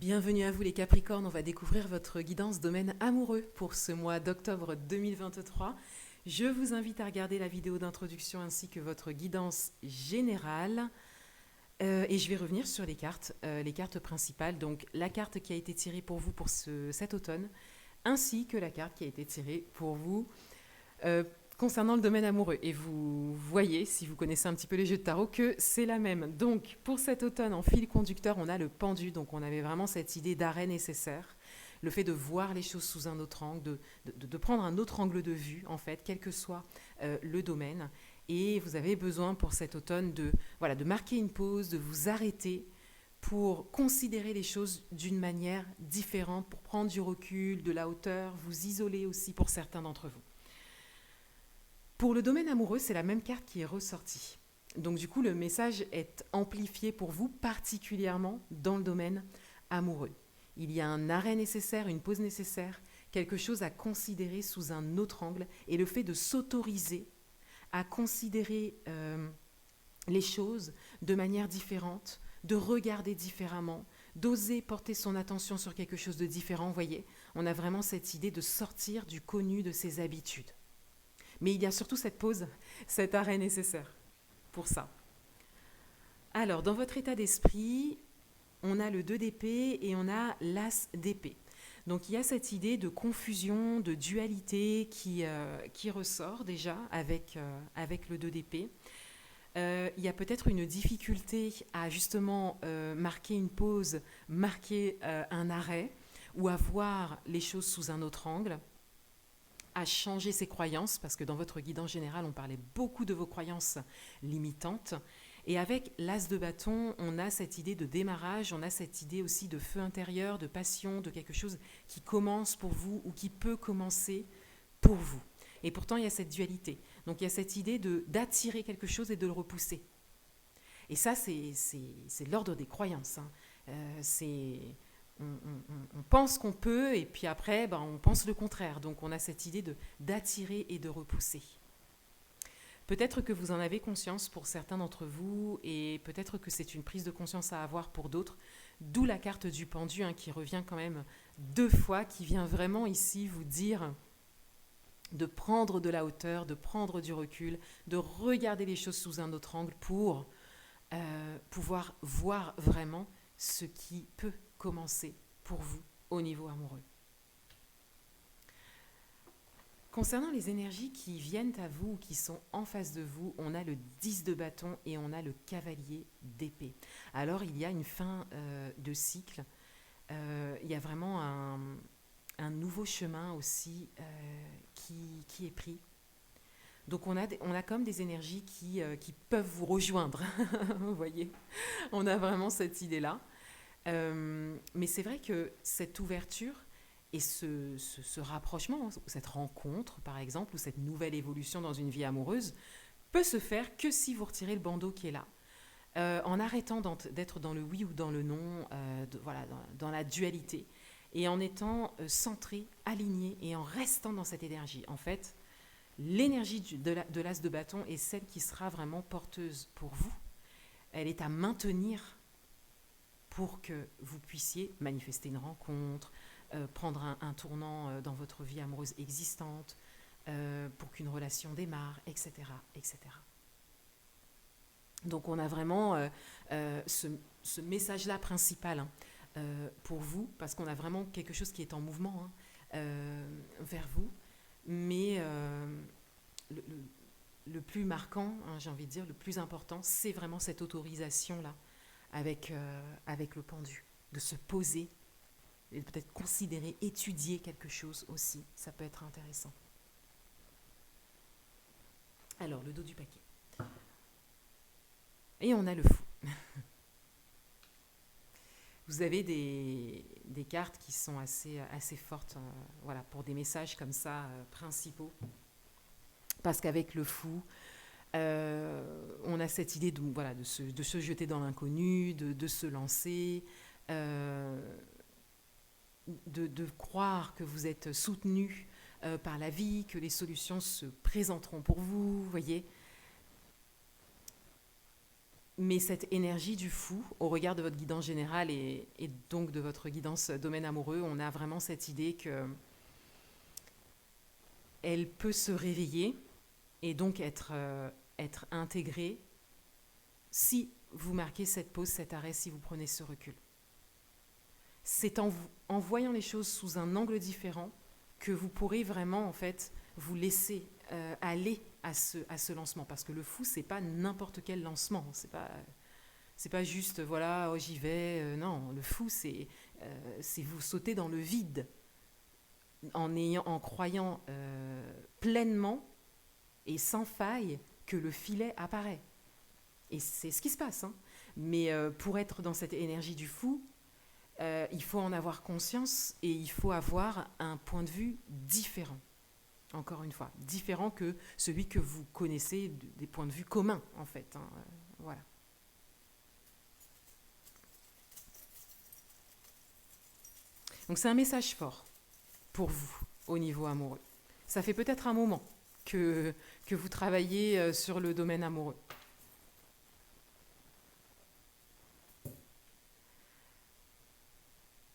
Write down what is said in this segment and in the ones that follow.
Bienvenue à vous les Capricornes, on va découvrir votre guidance domaine amoureux pour ce mois d'octobre 2023. Je vous invite à regarder la vidéo d'introduction ainsi que votre guidance générale. Et je vais revenir sur les cartes principales. Donc la carte qui a été tirée pour vous pour cet automne, ainsi que la carte qui a été tirée pour vous euh, concernant le domaine amoureux. Et vous voyez, si vous connaissez un petit peu les jeux de tarot, que c'est la même. Donc pour cet automne, en fil conducteur, on a le pendu. Donc on avait vraiment cette idée d'arrêt nécessaire. Le fait de voir les choses sous un autre angle, de prendre un autre angle de vue, en fait, quel que soit le domaine. Et vous avez besoin pour cet automne de marquer une pause, de vous arrêter pour considérer les choses d'une manière différente, pour prendre du recul, de la hauteur, vous isoler aussi pour certains d'entre vous. Pour le domaine amoureux, c'est la même carte qui est ressortie. Donc du coup, le message est amplifié pour vous, particulièrement dans le domaine amoureux. Il y a un arrêt nécessaire, une pause nécessaire, quelque chose à considérer sous un autre angle, et le fait de s'autoriser à considérer les choses de manière différente, de regarder différemment, d'oser porter son attention sur quelque chose de différent. Vous voyez, on a vraiment cette idée de sortir du connu de ses habitudes. Mais il y a surtout cette pause, cet arrêt nécessaire pour ça. Alors, dans votre état d'esprit, on a le 2 d'épée et on a l'as d'épée. Donc il y a cette idée de confusion, de dualité qui ressort déjà avec le 2 d'épée. Il y a peut-être une difficulté à justement marquer une pause, marquer un arrêt ou à voir les choses sous un autre angle, à changer ses croyances, parce que dans votre guidance générale, on parlait beaucoup de vos croyances limitantes. Et avec l'as de bâton, on a cette idée de démarrage, on a cette idée aussi de feu intérieur, de passion, de quelque chose qui commence pour vous ou qui peut commencer pour vous. Et pourtant, il y a cette dualité. Donc, il y a cette idée d'attirer quelque chose et de le repousser. Et ça, c'est l'ordre des croyances. Hein. On pense qu'on peut, et puis après, on pense le contraire. Donc, on a cette idée d'attirer et de repousser. Peut-être que vous en avez conscience pour certains d'entre vous, et peut-être que c'est une prise de conscience à avoir pour d'autres, d'où la carte du pendu, hein, qui revient quand même 2 fois, qui vient vraiment ici vous dire de prendre de la hauteur, de prendre du recul, de regarder les choses sous un autre angle pour pouvoir voir vraiment ce qui peut commencer pour vous au niveau amoureux. Concernant les énergies qui viennent à vous, qui sont en face de vous, on a le 10 de bâton et on a le cavalier d'épée. Alors il y a une fin de cycle, il y a vraiment un nouveau chemin aussi qui est pris. Donc on a comme des énergies qui peuvent vous rejoindre, vous voyez. On a vraiment cette idée-là. Mais c'est vrai que cette ouverture et ce rapprochement, cette rencontre par exemple, ou cette nouvelle évolution dans une vie amoureuse, peut se faire que si vous retirez le bandeau qui est là. En arrêtant d'être dans le oui ou dans le non, dans la dualité, et en étant centré, aligné, et en restant dans cette énergie. En fait, l'énergie de l'as de bâton est celle qui sera vraiment porteuse pour vous. Elle est à maintenir pour que vous puissiez manifester une rencontre, prendre un tournant dans votre vie amoureuse existante, pour qu'une relation démarre, etc., etc. Donc on a vraiment ce message-là principal, hein, pour vous, parce qu'on a vraiment quelque chose qui est en mouvement, hein, vers vous, mais le plus marquant, hein, j'ai envie de dire, le plus important, c'est vraiment cette autorisation-là avec le pendu, de se poser, et peut-être considérer, étudier quelque chose aussi, ça peut être intéressant. Alors, le dos du paquet. Et on a le fou. Vous avez des cartes qui sont assez fortes, voilà, pour des messages comme ça, principaux. Parce qu'avec le fou, on a cette idée de se jeter dans l'inconnu, de se lancer, de croire que vous êtes soutenu par la vie, que les solutions se présenteront pour vous, vous voyez. Mais cette énergie du fou, au regard de votre guidance générale et donc de votre guidance domaine amoureux, on a vraiment cette idée que elle peut se réveiller et donc être intégrée si vous marquez cette pause, cet arrêt, si vous prenez ce recul. C'est en voyant les choses sous un angle différent que vous pourrez vraiment en fait vous laisser aller à ce lancement, parce que le fou, c'est pas n'importe quel lancement, c'est pas juste voilà, oh, j'y vais, non, le fou, c'est vous sauter dans le vide en croyant pleinement et sans faille que le filet apparaît. Et c'est ce qui se passe, hein. Mais pour être dans cette énergie du fou, il faut en avoir conscience et il faut avoir un point de vue différent. Encore une fois, différent que celui que vous connaissez des points de vue communs, en fait, hein. Voilà. Donc c'est un message fort pour vous au niveau amoureux. Ça fait peut-être un moment que vous travaillez sur le domaine amoureux.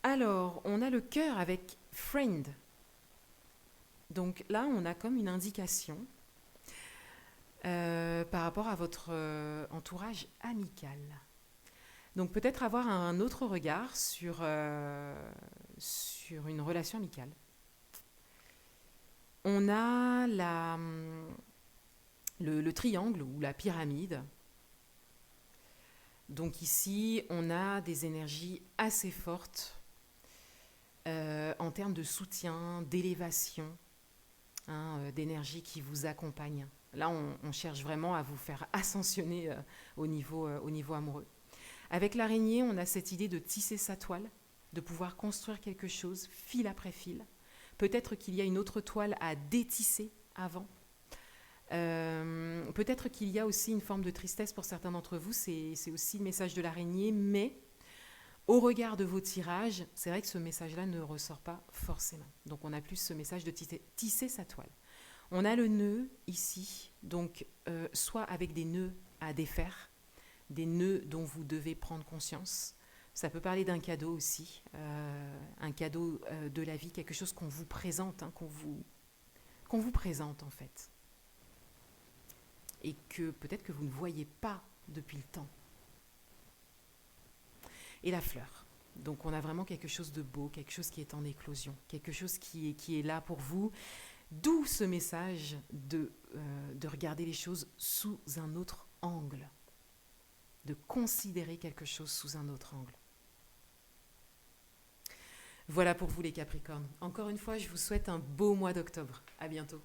Alors, on a le cœur avec friend. Donc là, on a comme une indication par rapport à votre entourage amical. Donc peut-être avoir un autre regard sur une relation amicale. On a le triangle ou la pyramide. Donc ici, on a des énergies assez fortes en termes de soutien, d'élévation, hein, d'énergie qui vous accompagne. Là, on cherche vraiment à vous faire ascensionner au niveau amoureux. Avec l'araignée, on a cette idée de tisser sa toile, de pouvoir construire quelque chose fil après fil. Peut-être qu'il y a une autre toile à détisser avant. Peut-être qu'il y a aussi une forme de tristesse pour certains d'entre vous, c'est aussi le message de l'araignée, mais au regard de vos tirages, c'est vrai que ce message-là ne ressort pas forcément. Donc on a plus ce message de tisser sa toile. On a le nœud ici, donc soit avec des nœuds à défaire, des nœuds dont vous devez prendre conscience. Ça peut parler d'un cadeau aussi, un cadeau de la vie, quelque chose qu'on vous présente, hein, qu'on vous présente en fait. Et que peut-être que vous ne voyez pas depuis le temps. Et la fleur. Donc on a vraiment quelque chose de beau, quelque chose qui est en éclosion, quelque chose qui est là pour vous. D'où ce message de regarder les choses sous un autre angle, de considérer quelque chose sous un autre angle. Voilà pour vous les Capricornes. Encore une fois, je vous souhaite un beau mois d'octobre. À bientôt.